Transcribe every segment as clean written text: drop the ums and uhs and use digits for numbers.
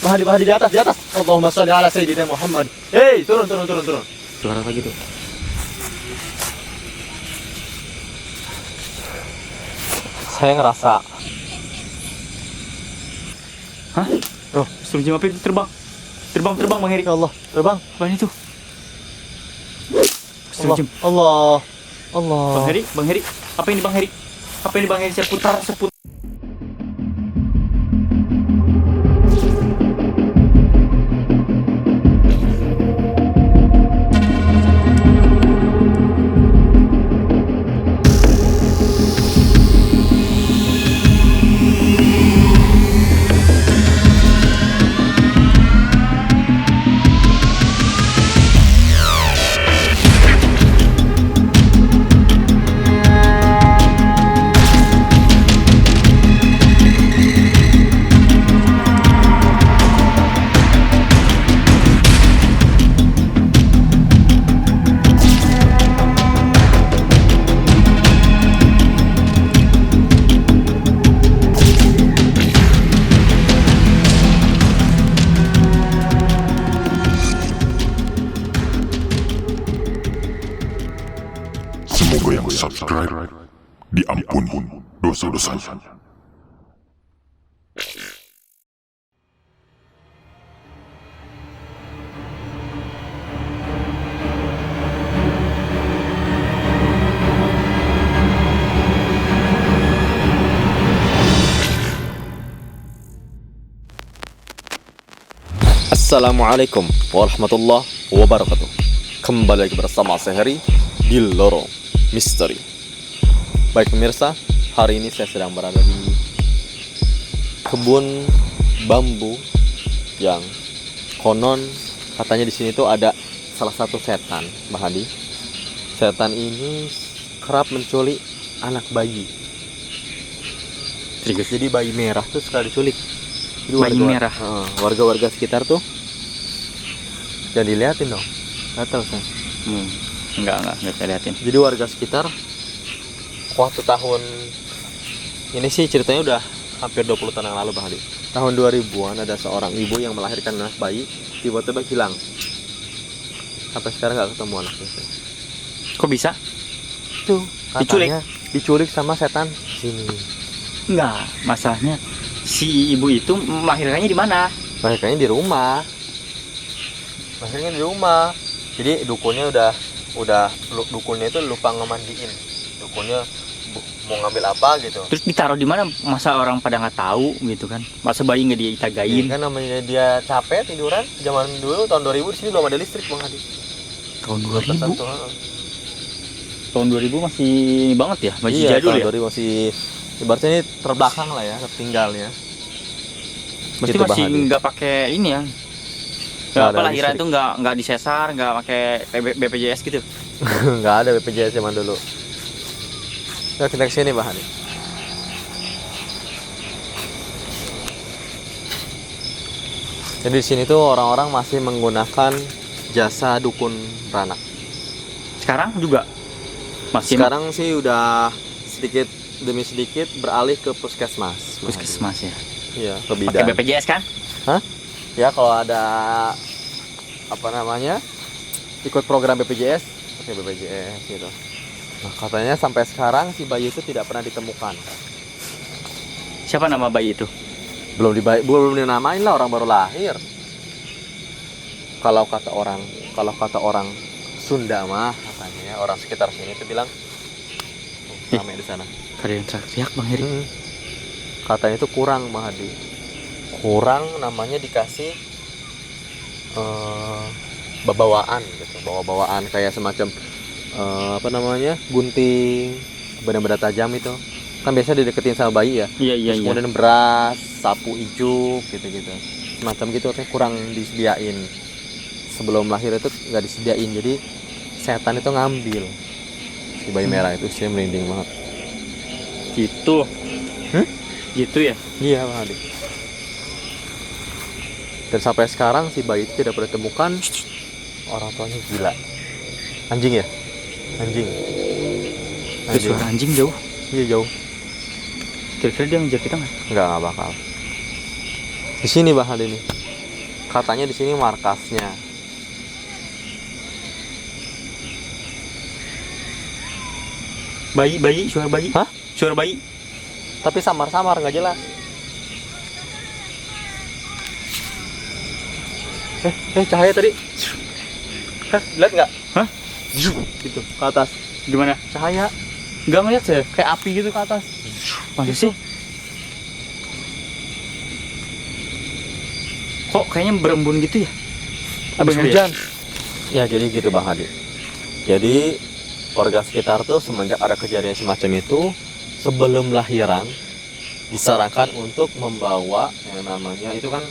Mahdi di atas, di atas. Allahumma sholli ala sayyidina Muhammad. Hei, turun. Suara apa gitu? Saya ngerasa. Hah? Oh, Sebelum apa itu terbang? Terbang Bang Heri. ya Allah, terbang. Apaan itu? Allah, Allah. Bang Heri. Apa ini Bang Heri? Saya putar. Semoga yang subscribe diampuni dosa-dosanya. Assalamualaikum warahmatullahi wabarakatuh. Kembali lagi bersama saya Heri di Lorong Misteri. Baik pemirsa, hari ini saya sedang berada di kebun bambu yang konon katanya di sini tuh ada salah satu setan, Mbak Hadi. Setan ini kerap menculik anak bayi. Jadi bayi merah tuh suka diculik. Jadi Bayi merah. Warga-warga sekitar tuh jangan diliatin dong. Gatel kan? Enggak saya liatin. Jadi warga sekitar waktu tahun ini sih ceritanya udah hampir 20 tahun yang lalu, Bang Hadi. Tahun 2000-an ada seorang ibu yang melahirkan anak bayi tiba-tiba hilang. Sampai sekarang nggak ketemu anaknya. Kok bisa? Tuh, Diculik? katanya diculik sama setan sini. Enggak, masalahnya si ibu itu melahirkannya di mana? Melahirkannya di rumah. Jadi dukunnya dukunnya itu lupa ngemandiin. Dukunnya mau ngambil apa gitu. Terus ditaruh di mana? Masa orang pada nggak tahu gitu kan? Masa bayi nggak diitagain? Kan namanya dia capek tiduran. Zaman dulu tahun 2000 di sini belum ada listrik, Bang Hadi. Tahun Tertentu, 2000? Tahun 2000 masih banget ya? Masih iya, jadul tahun ya? 2000 masih ibaratnya ini terbelakang lah ya, tertinggal ya. Mesti Gitu, Bang masih Hadi. nggak pakai ini ya? Nggak Apa ada lahiran listrik. itu nggak disesar, nggak pakai BPJS gitu? Nggak ada BPJS zaman dulu. Nah, kita kesini, Bang Hadi. Jadi di sini tuh orang-orang masih menggunakan jasa dukun beranak. Sekarang juga masih Sekarang sih udah sedikit demi sedikit beralih ke puskesmas. Bang Hadi. puskesmas ya? Iya, ke Pakai bidan. BPJS kan? Hah? Ya kalau ada apa namanya ikut program BPJS, pakai BPJS gitu. Nah, katanya sampai sekarang si bayi itu tidak pernah ditemukan. Siapa nama bayi itu? Belum dinamain lah, orang baru lahir. Kalau kata orang Sunda mah katanya ya, orang sekitar sini tuh bilang ramai di sana. Ada yang teriak Bang Heri. Katanya itu kurang, Bang Hadi. Kurang namanya dikasih bawaan gitu, bawaan kayak semacam apa namanya gunting benda-benda tajam itu kan biasa dideketin sama bayi ya. Iya. Kemudian beras, sapu ijuk gitu-gitu semacam gitu, kayak kurang disediain sebelum lahir itu, nggak disediain. Jadi setan itu ngambil si bayi merah itu. Saya merinding banget Gitu. Gitu ya? iya, Bang Hadi. Dan sampai sekarang si bayi itu tidak pernah ditemukan. Orang tuanya gila. Anjing ya? Anjing. Itu suara anjing jauh. Iya, jauh. Kira-kira dia ngejar kita nggak? Nggak bakal. Di sini Bang Hadi nih. Katanya di sini markasnya. Bayi, suara bayi. Hah? Suara bayi. Tapi samar-samar nggak jelas. Cahaya tadi. Lihat nggak? Hah? Gitu ke atas. Gimana? Cahaya Nggak ngeliat saya. kayak api gitu ke atas. Masa sih? Kok kayaknya berembun gitu ya? Habis Bang Heri? hujan. Ya jadi gitu Bang Hadi. Jadi warga sekitar tuh semenjak ada kejadian semacam itu, sebelum lahiran disarankan untuk membawa yang namanya itu kan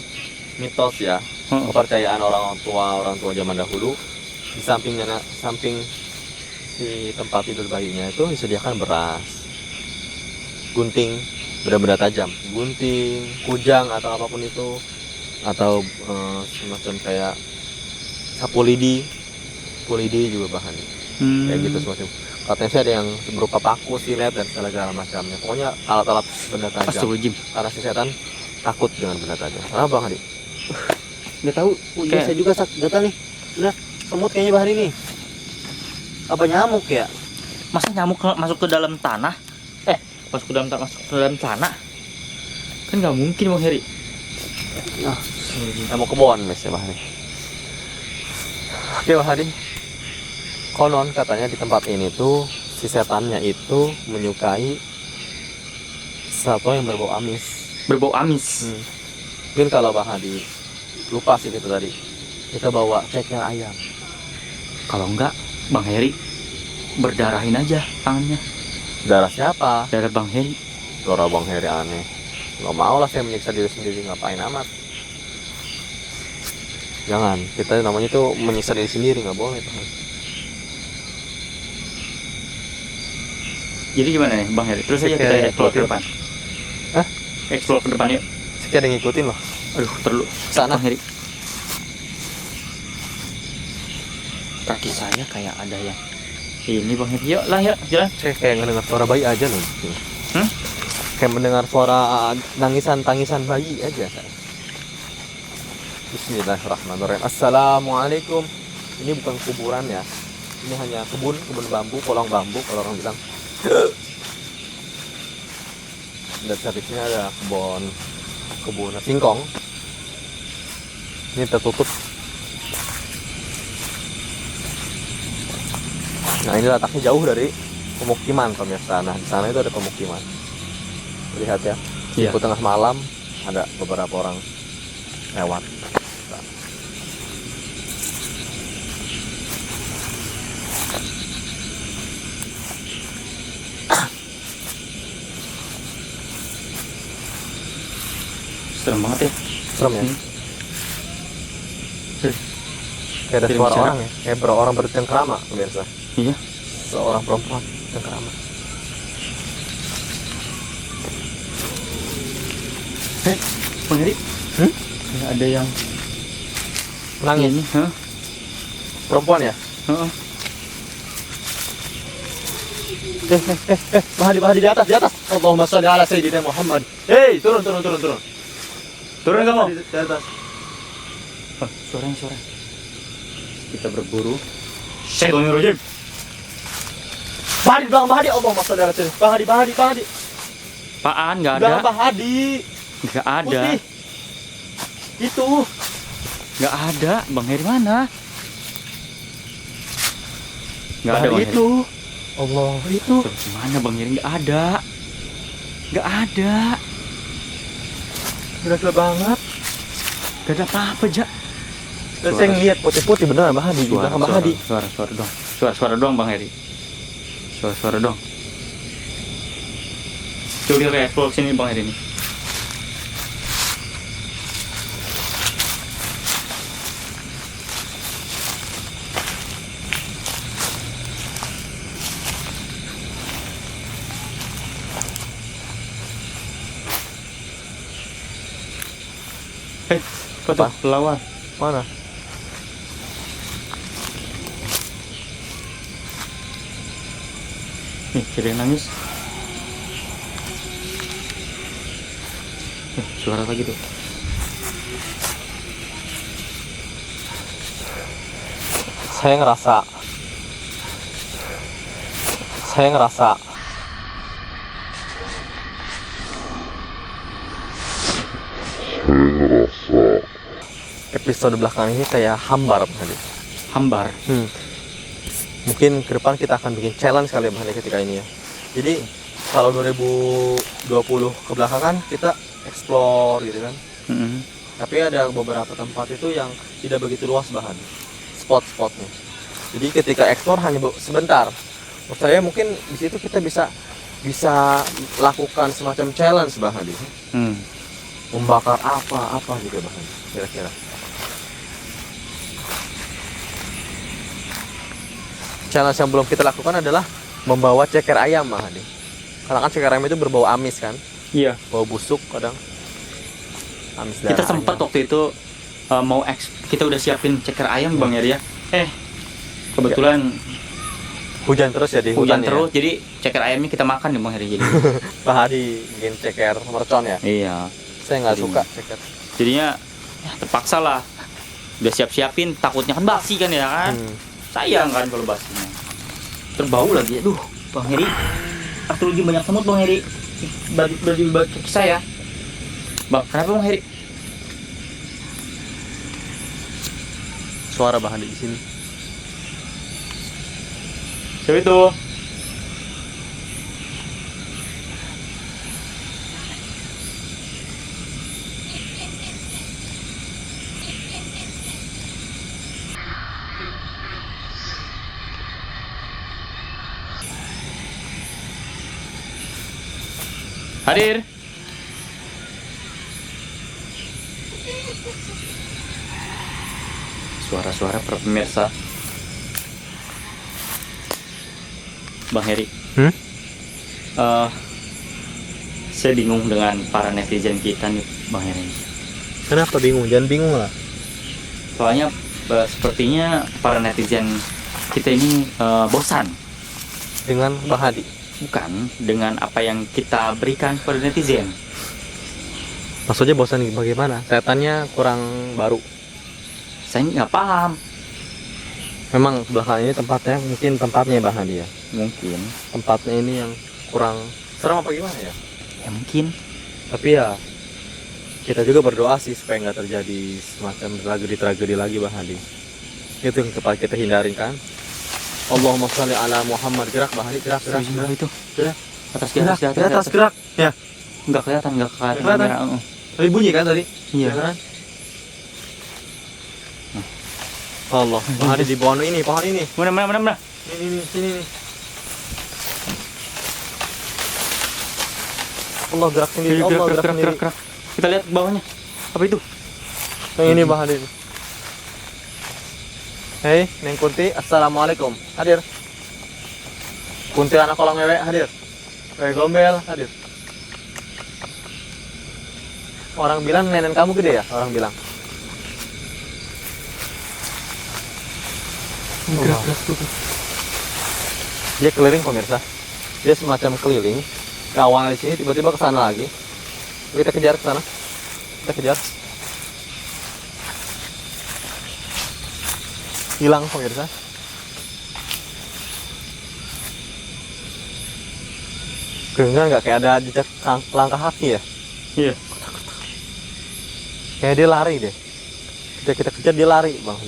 mitos ya, kepercayaan orang tua zaman dahulu. Di samping si tempat tidur bayinya itu disediakan beras, gunting, benda-benda tajam, gunting, kujang atau apapun itu, atau semacam kayak sapu lidi juga bahannya. Kayak gitu semacam. Katanya sih ada yang berupa paku, silet dan segala macamnya. Pokoknya alat-alat benda tajam. Astagfirullahaladzim. Karena si setan takut dengan benda tajam. Kenapa Bang Hadi? Nggak tahu. Kayak- Saya juga gatal nih. Udah semut kayaknya Bang Hadi nih. Apa nyamuk ya? Masa nyamuk masuk ke dalam tanah? Masuk ke dalam tanah? Kan nggak mungkin Bang Heri. Nyamuk kebon biasanya Bang Hadi. Oke Bang Hadi. Konon katanya di tempat ini tuh si setannya itu menyukai sesuatu yang berbau amis. Berbau amis. Mungkin kalau Bang Hadi lupa sih itu tadi, kita bawa ceker ayam. Kalau enggak, Bang Heri berdarahin aja tangannya. Darah siapa? Darah Bang Heri. Darah Bang Heri aneh. Nggak mau lah saya menyiksa diri sendiri, ngapain amat. Jangan, kita namanya tuh menyiksa diri sendiri, nggak boleh Bang. Jadi gimana nih Bang Heri? Terus aja kita Kayak explore ke depan. Hah? Explore ke depan yuk. Sekian ada yang ngikutin loh. Aduh, terlalu. Sana. Bang Heri. Kaki saya kayak ada yang ini Bang Heri. Yuk lah, yuk jalan. Saya kayak mendengar suara bayi aja loh. Hmm? Kayak mendengar suara tangisan bayi aja. Bismillahirrahmanirrahim. Assalamualaikum. Ini bukan kuburan ya. Ini hanya kebun bambu, kolong bambu kalau orang bilang. Dan sampingnya ada kebun singkong. Ini tertutup. Nah ini letaknya jauh dari pemukiman pemirsa. Nah di sana itu ada pemukiman. Lihat ya. Iya. Di tengah malam ada beberapa orang lewat. Serem banget ya. Serem ya. Kayak ada Kirim suara bicara. orang ya. Kayak orang bercengkrama pemirsa. Iya. Seorang perempuan bercengkrama. Bang Heri. Kayak ada yang Nangis. ini, hah? Perempuan ya. Heeh. Bahadi di atas. Allahumma sholli ala sayyidina Muhammad. Hei, turun. Turun kamu. Di atas. Suara. Kita berburu. Syaitonirrajim. Bahadi belakang Bahadi. Allahumma sholli ala sayyidina Bahadi. Apaan? Nggak ada. Belakang Bahadi. Nggak ada. Putih. Itu. Nggak ada. Bang Heri mana? Nggak ada Bahadi Bang Heri. itu. Allah itu. Terus mana Bang Heri? Nggak ada. Nggak ada. Gila banget. Nggak ada apa-apa, Jak. Dan saya ngeliat putih-putih beneran Bahadi. Di belakang Bahadi. Suara doang. Suara doang Bang Heri. Suara doang. Coba kita explore sini Bang Heri nih. Apa? Lawan. Mana? Nih, ada yang nangis. Suara lagi tuh. Saya ngerasa episode belakang ini kayak hambar Bang Hadi. Hambar. Mungkin ke depan kita akan bikin challenge kali ya Bang Hadi ketika ini ya. Jadi kalau 2020 ke belakang kan kita explore gitu kan. Tapi ada beberapa tempat itu yang tidak begitu luas bahan spot-spotnya. Jadi ketika explore hanya sebentar. Menurut saya mungkin di situ kita bisa lakukan semacam challenge bahan di membakar apa juga bahan kira-kira. Challenge yang belum kita lakukan adalah membawa ceker ayam bahan di. Karena kan ceker ayam itu berbau amis kan. Iya. Bau busuk kadang. Amis Kita darah sempat ayam. waktu itu kita udah siapin ceker ayam Bang Heri ya. Kebetulan Hujan terus ya di hujan hutan ya? terus, jadi ceker ayamnya kita makan nih Bang Heri jadi. Pak Hadi bikin ceker mercon ya? Iya. Saya nggak Jadi- suka ceker. Jadinya ya, terpaksa lah. Udah siap-siapin, takutnya kan basi kan ya kan. Sayang kan kalau basinya. Terbau lagi. Aduh, Bang Heri. Arkeologi banyak semut Bang Heri. Bagi kaki saya. Bang, kenapa Bang Heri? Suara Pak Hadi di sini. Siapa itu? Hadir. Suara-suara para pemirsa. Bang Heri. Saya bingung dengan para netizen kita nih, Bang Heri. Kenapa bingung? Jangan bingung lah. Soalnya sepertinya para netizen kita ini bosan, Dengan Pak Hadi. bukan dengan apa yang kita berikan kepada netizen. Maksudnya bosan bagaimana? Setannya kurang baru. Saya nggak paham. Memang belakang ini tempatnya Pak Hadi ya. Mungkin, Tempatnya ini yang kurang serem apa gimana ya? ya mungkin. Tapi ya kita juga berdoa sih supaya nggak terjadi semacam tragedi lagi Pak Hadi. Itu yang kita hindarin kan. Allahumma sholli ala Muhammad. Gerak Pak Hadi, gerak. Itu. Gerak. Atas Gerak, di di atas gerak. Ya. Nggak kelihatan Kelihatan. kamera. Tadi bunyi kan tadi? Iya. Ya kan? Allah, Pak Hadi di pohon ini. Mana? Ini, sini nih. Allah gerak sendiri, Allah gerak sendiri. Gerak. Kita lihat ke bawahnya. Apa itu? Yang ini Pak Hadi. Hei, Neng Kunti, assalamualaikum. Hadir. Kunti anak kolang wewe, hadir. Wewe gombel, hadir. Orang bilang nenek kamu gede ya? Orang bilang. Gerak tuh. Dia keliling pemirsa. Dia semacam keliling. Kawang di sini tiba-tiba ke sana lagi. Kita kejar ke sana. Kita kejar. Hilang pemirsa. Kedengeran nggak kayak ada jejak langkah kaki ya? Iya. Kayak dia lari deh. Kita kejar dia lari bang.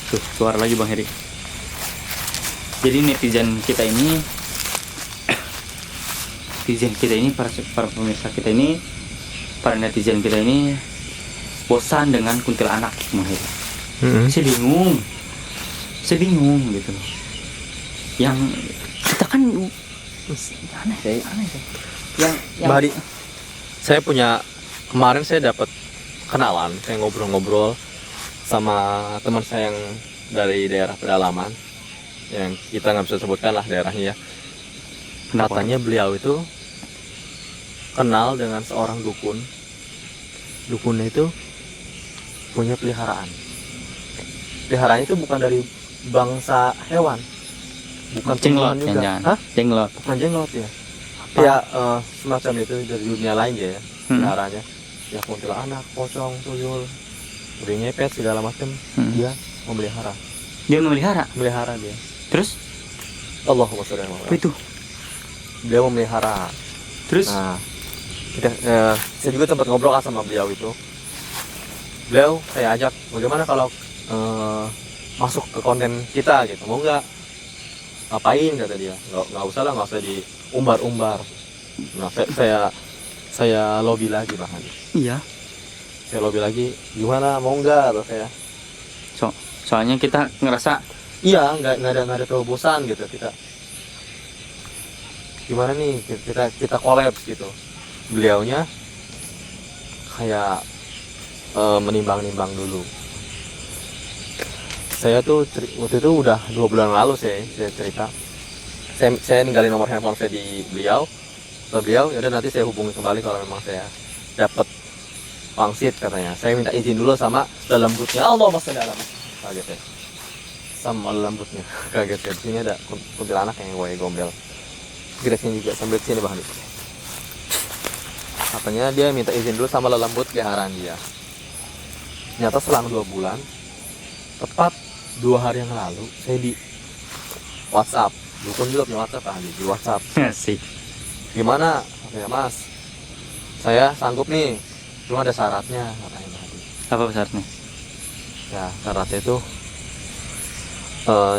Tuh, suara lagi Bang Heri. Jadi netizen kita ini para pemirsa kita ini, para netizen kita ini bosan dengan kuntilanak Bang Heri. Saya bingung gitu loh. Yang kita kan aneh sih. Yang Mbak Hadi, kemarin saya dapat kenalan, saya ngobrol-ngobrol sama teman saya yang dari daerah pedalaman, yang kita nggak bisa sebutkan lah daerahnya ya. Kenapa? Katanya beliau itu kenal dengan seorang dukun. Dukunnya itu punya peliharaan. Peliharaannya itu bukan dari bangsa hewan, bukan Jenglot, tumbuhan juga. jangan. Hah? Jenglot. Bukan jenglot ya. Ya semacam itu dari dunia lain ya. Peliharanya. Ya kuntilanak, pocong, tuyul, udah ngepet segala macam. Dia memelihara. Dia memelihara. Memelihara dia. Terus Allahumma sholli ala apa Muhammad. itu? Dia memelihara. Terus Nah, saya juga sempat ngobrol kan sama beliau itu. Beliau saya ajak, bagaimana kalau masuk ke konten kita gitu, mau nggak? Ngapain kata dia? Nggak usah lah, nggak usah diumbar-umbar. Nah, saya lobby lagi bahan. iya. Saya lobby lagi, gimana mau nggak? Atau saya, Soalnya kita ngerasa iya nggak ada terlalu bosan gitu kita. Gimana nih kita collab gitu. Beliaunya kayak menimbang-nimbang dulu. Saya tuh waktu itu udah 2 bulan lalu saya cerita. Saya ninggalin nomor handphone saya di beliau. Ke beliau, ya udah nanti saya hubungi kembali kalau memang saya dapat pangsit katanya. Saya minta izin dulu sama lembutnya. Allah masya Allah. Kaget ya. Sama lembutnya. Kaget ya. Di sini ada kuntilanak yang gue gombel. Kita sini juga sambil sini bahan. Katanya dia minta izin dulu sama lelembut peliharaan dia. Ternyata selang 2 bulan, tepat 2 hari yang lalu, saya di WhatsApp. Dukun juga punya WhatsApp kan, di WhatsApp. sih. Gimana? Katanya, Mas, saya sanggup nih, cuma ada syaratnya katanya tadi. Apa syaratnya? Ya, syaratnya itu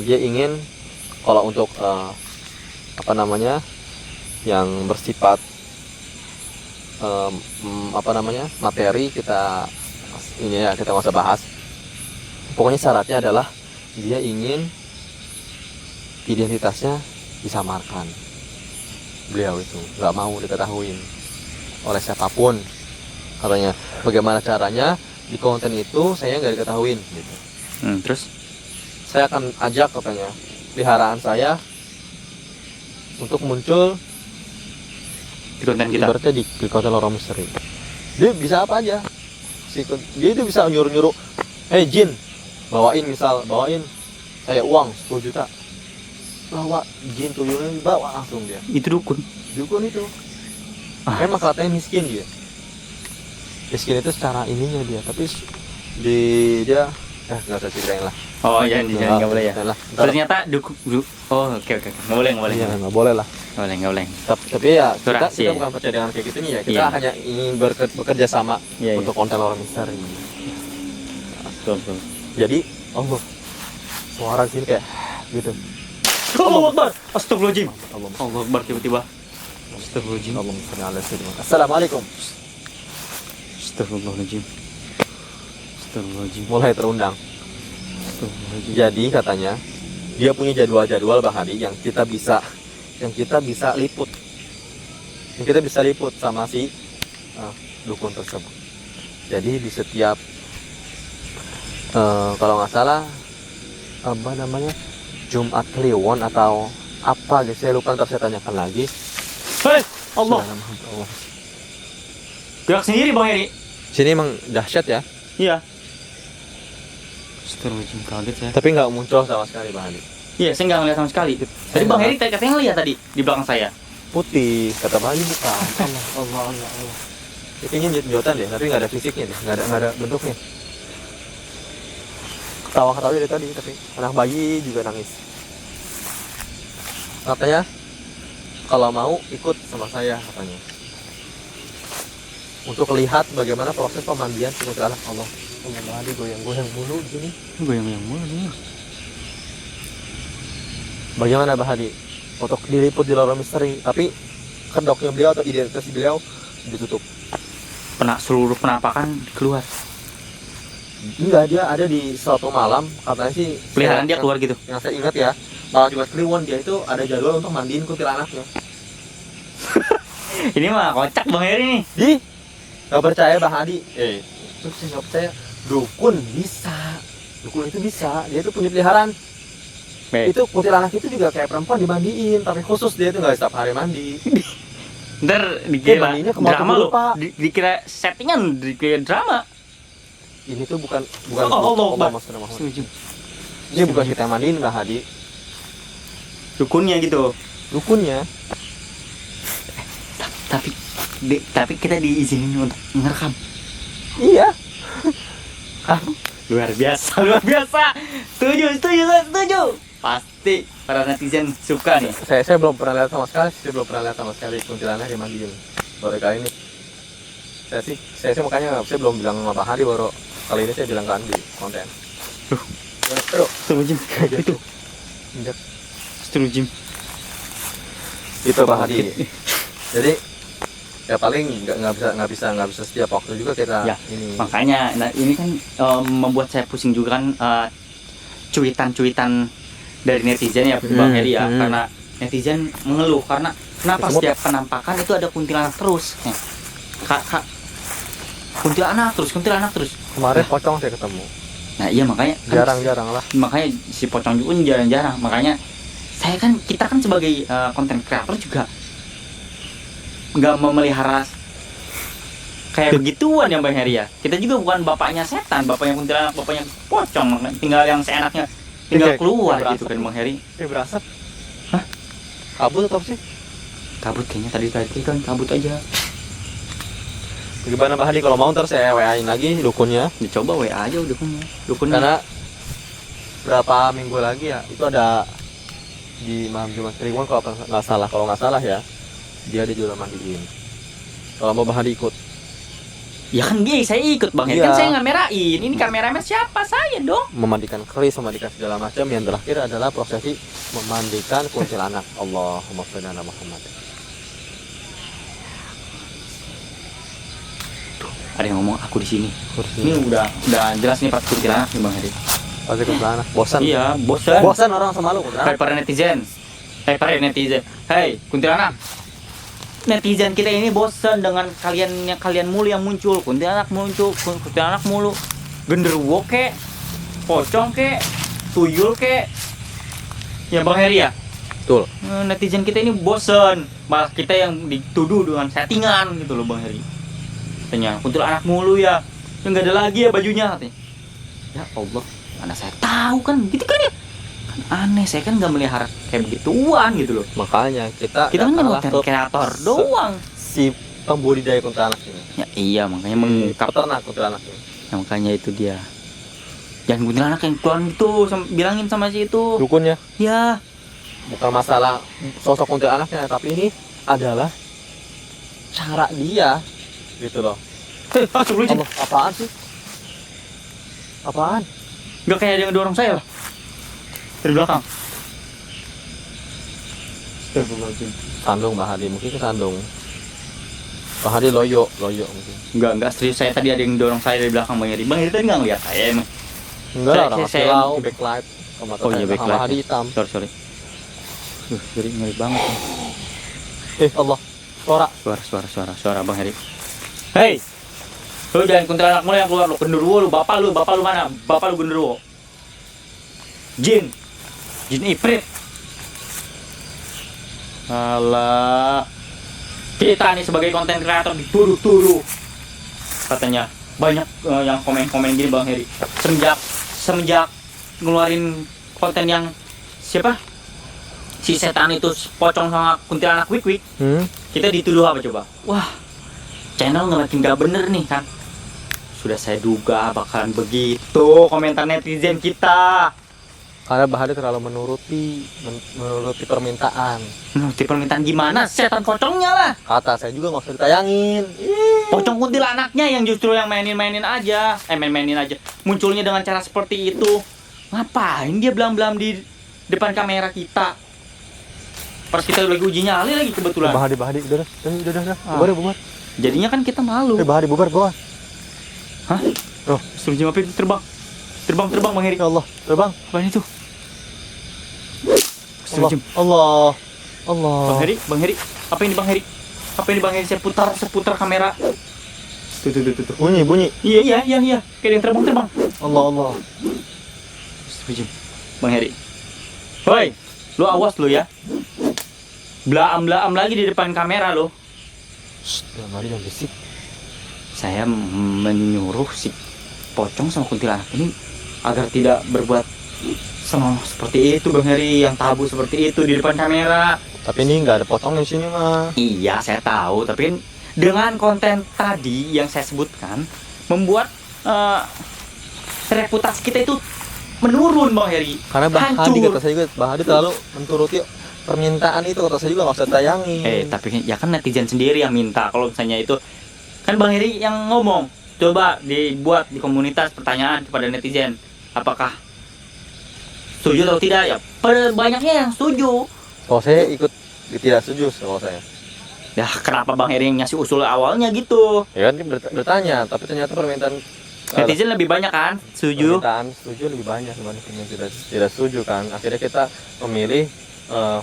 dia ingin kalau untuk apa namanya yang bersifat apa namanya materi kita ini ya kita nggak usah bahas. Pokoknya syaratnya adalah dia ingin identitasnya disamarkan. Beliau itu nggak mau diketahui oleh siapapun. Katanya bagaimana caranya di konten itu saya nggak diketahuin gitu. Terus Saya akan ajak katanya peliharaan saya untuk muncul di konten kita. ibaratnya di konten Lorong Misteri. Dia bisa apa aja. Dia itu bisa nyuruh-nyuruh, "Hey Jin, bawain saya uang 10 juta." Bawa jin tuyulnya, bawa langsung dia. Itu dukun. Dukun itu. Memang katanya miskin dia. Miskin itu secara ininya dia, tapi dia nggak usah ceritain lah. Oh iya, nggak boleh ya. Lah. Ternyata dukun. Oh oke, nggak boleh. Iya, nggak boleh lah. Nggak boleh. Tapi ya kita Rahasia. bukan percaya dengan kayak gitu nih ya. Kita Iya. hanya ingin bekerja sama Iya. untuk konten Lorong Misteri. Betul. Jadi, Allah, suara sini kayak gitu. Allahu Akbar. Astagfirullahaladzim. Allah, Allahu Akbar tiba-tiba. Astagfirullahaladzim. Assalamualaikum. Astagfirullahaladzim. Astagfirullahaladzim. Mulai terundang. Astagfirullahaladzim. Jadi katanya dia punya jadwal Bahari yang kita bisa liput. Yang kita bisa liput sama si dukun tersebut. Jadi di setiap kalau nggak salah apa namanya Jumat Kliwon atau apa gitu saya lupa, ntar saya tanyakan lagi. Hei, Allah. Allah. Gerak sendiri Bang Heri. Sini emang dahsyat ya, Iya. Astagfirullahaladzim, kaget saya. tapi nggak muncul sama sekali Bang Adi. Iya, saya nggak ngeliat sama sekali. Tadi Bang Heri katanya ngeliat tadi di belakang saya. Putih, kata Bayu bukan. Allah. Ini kayaknya jotan deh, tapi nggak ada fisiknya deh, nggak ada bentuknya. Ketawa dari tadi, tapi anak bayi juga nangis. Katanya kalau mau ikut sama saya katanya. Untuk lihat bagaimana proses pemandian kuntilanak. Allah Adi goyang-goyang mulu gini. Goyang-goyang mulu nih. Bagaimana Bahadi? Untuk diliput di Lorong Misteri, tapi kedoknya beliau atau identitas beliau ditutup. Seluruh penampakan keluar. Enggak, dia ada di suatu malam katanya sih. Peliharaan dia keluar gitu. Yang saya ingat ya, malam Jumat Kliwon dia itu ada jadwal untuk mandiin kuntilanaknya. Ini mah kocak Bang Heri nih. Nggak percaya Bahadi? Terus saya nggak percaya. Dukun itu bisa. Dia itu punya peliharaan. Itu kuntilanak itu juga kayak perempuan dimandiin, tapi khusus dia itu nggak setiap hari mandi. Ntar dikira mandinya ke motor drama dulu, loh. Pak. Dikira settingan, dikira drama. Ini tuh bukan Allah, Allah Pak. Muhammad. Setuju. Ini bukan kita yang mandiin Bahadi. dukunnya gitu. dukunnya. Tapi kita diizinin untuk ngerekam. Iya. Luar biasa. Setuju. Pasti para netizen suka nih. Saya belum pernah lihat sama sekali kuntilanak dimandiin. Baru kali ini. Saya sih makanya saya belum bilang sama Pak Hadi, baru kali ini saya bilang ke Andi konten. Setuju. Itu. Setuju. Itu Pak Hadi. Jadi ya paling nggak bisa setiap waktu juga kita Ya, ini. Makanya ini kan membuat saya pusing juga kan, cuitan dari netizen ya Bang Heri ya. Karena netizen mengeluh karena kenapa setiap penampakan itu ada kuntilanak terus. Kak, kuntilanak terus. Kemarin pocong saya ketemu. Nah iya makanya kan, Jarang-jarang lah. makanya si pocong juga jarang-jarang. Makanya kita kan sebagai konten kreator juga nggak memelihara kayak begituan ya Bang Heri ya. Kita juga bukan bapaknya setan, bapaknya kuntilanak, bapaknya pocong. Tinggal yang seenaknya tinggal keluar gitu kan Bang Heri. Berasap. Hah? Kabut atau apa sih? Kabut kayaknya tadi kan kabut aja. Gimana Pak Hadi, kalau mau ntar saya WA-in lagi dukunnya. Dicoba WA aja dukunnya. Karena berapa minggu lagi ya itu ada di malam Jumat Kliwon kalau nggak salah ya, dia juga mandiin. Kalau mau Pak Hadi ikut. Ya kan saya ikut Bang Heri, Iya. kan saya ngamerain. Ini kameramen siapa? Saya dong. Memandikan keris, memandikan segala macam. Yang terakhir adalah prosesi memandikan kuntilanak. Allahumma sholli ala Muhammad. Ada yang ngomong aku di sini. Ini udah jelas nih pas kuntilanak nih Bang Heri. Pasti kuntilanak. Bosan. Iya, bosan. Bosan orang sama lu kuntilanak. Para netizen. Hei, kuntilanak. Netizen kita ini bosan dengan kalian mulu yang muncul. Kuntilanak mulu. Genderuwo kek, pocong kek, tuyul kek. Ya Bang Heri ya? Betul. Netizen kita ini bosan. Malah kita yang dituduh dengan settingan gitu loh Bang Heri. Katanya kuntilanak mulu ya. Yang nggak ada lagi ya bajunya katanya. Ya Allah, mana saya tahu kan gitu kan ya. Kan aneh, saya kan nggak melihara kayak begituan gitu loh. Makanya kita Kita kan kalah konten ke kreator doang. si pembudidaya kuntilanak ini. Ya iya, makanya mengungkap. Peternak kuntilanak ini. Ya, makanya itu dia. Jangan kuntilanak yang keluar gitu, bilangin sama si itu. Dukunnya Ya, bukan masalah sosok kuntilanaknya, tapi ini adalah cara dia gitu loh. astagfirullahaladzim. Allah, apaan sih? Apaan? Nggak kayak ada yang dorong saya lah. Dari belakang. Astagfirullahaladzim. Sandung Mbak Hadi, mungkin ke Sandung. Mbak Hadi loyo mungkin. Enggak serius, saya tadi ada yang dorong saya dari belakang Bang Heri. Bang Heri tadi nggak ngeliat saya emang. Enggak Saya- lah, orang saya- silau, backlight. Sama Oh iya, backlight. Mbak Hadi hitam. Sorry. Ngeri banget nih. Allah, Suara Bang Heri. Hei, lu jangan kuntilanak mulu yang keluar lu. Genderuwo lu, bapak lu mana? Bapak lu genderuwo. Jin ifrit. Alah, kita nih sebagai konten kreator dituduh katanya banyak yang komen gini Bang Heri. Semenjak ngeluarin konten yang siapa? Si setan itu pocong sama kuntilanak wik. Kita dituduh apa coba? Wah, channel nggak bener nih kan. Sudah saya duga bakalan begitu komentar netizen kita. Karena Mbak Hadi terlalu menuruti permintaan. Menuruti permintaan gimana? Setan pocongnya lah. Kata saya juga nggak usah ditayangin. Pocong kuntilanaknya yang justru yang mainin aja. Mainin aja. Munculnya dengan cara seperti itu. Ngapain dia belam-belam di depan kamera kita? Pas kita lagi uji nyali lagi kebetulan. Mbak Hadi, udah. Bubar. Jadinya kan kita malu. Mbak Hadi, bubar. Hah? Oh. Suruh apa itu terbang Bang Heri. Ya Allah, terbang. Apaan itu? Allah. Bang Heri. Apa ini Bang Heri? Saya seputar kamera. Tuh. Bunyi. Iya. Kayak yang terbang. Allah. Bang Heri. Hoi, lu awas lu ya. Blaam lagi di depan kamera lo. Mbak Hadi jangan berisik. Saya menyuruh si pocong sama kuntilanak ini agar tidak berbuat Sama seperti itu Bang Heri, yang tabu seperti itu di depan kamera. Tapi ini nggak ada potong di sini mah. Iya, saya tahu, tapi kan dengan konten tadi yang saya sebutkan membuat reputasi kita itu menurun Bang Heri. Karena Bang Hadi Hancur. kata saya juga, Bang Hadi terlalu menturuti permintaan itu, kata saya juga nggak usah tayangi. Tapi ya kan netizen sendiri yang minta. Kalau misalnya itu kan Bang Heri yang ngomong, coba dibuat di komunitas pertanyaan kepada netizen, apakah setuju atau tidak? Ya pada banyaknya yang setuju. Kalau saya ikut tidak setuju kalau saya. Ya kenapa Bang Heri yang ngasih usul awalnya gitu? Ya kan dia bertanya, tapi ternyata permintaan Netizen lebih banyak kan setuju. permintaan setuju lebih banyak dibanding yang tidak setuju kan. Akhirnya kita memilih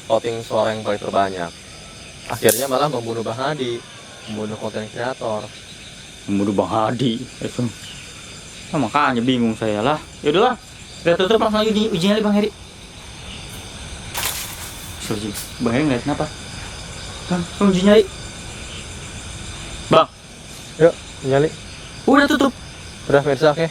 voting suara yang paling terbanyak. Akhirnya malah membunuh Bang Hadi, membunuh konten kreator. Membunuh Bang Hadi itu. Nah, makanya bingung saya lah. Yaudahlah, kita tutup langsung uji nyali Bang Heri. Uji. Bang Heri ngeliat kenapa? Bang, uji nyali. Bang, Yuk, nyali. udah tutup. Udah pemirsa, oke.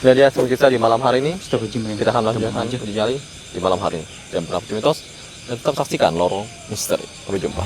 Sudah dia sebelum kita di malam hari ini. Astagfirullahaladzim. Kita akan lanjutkan uji nyali di malam hari ini. Jam berapa mitos? Dan tetap saksikan Lorong Misteri. Sampai jumpa.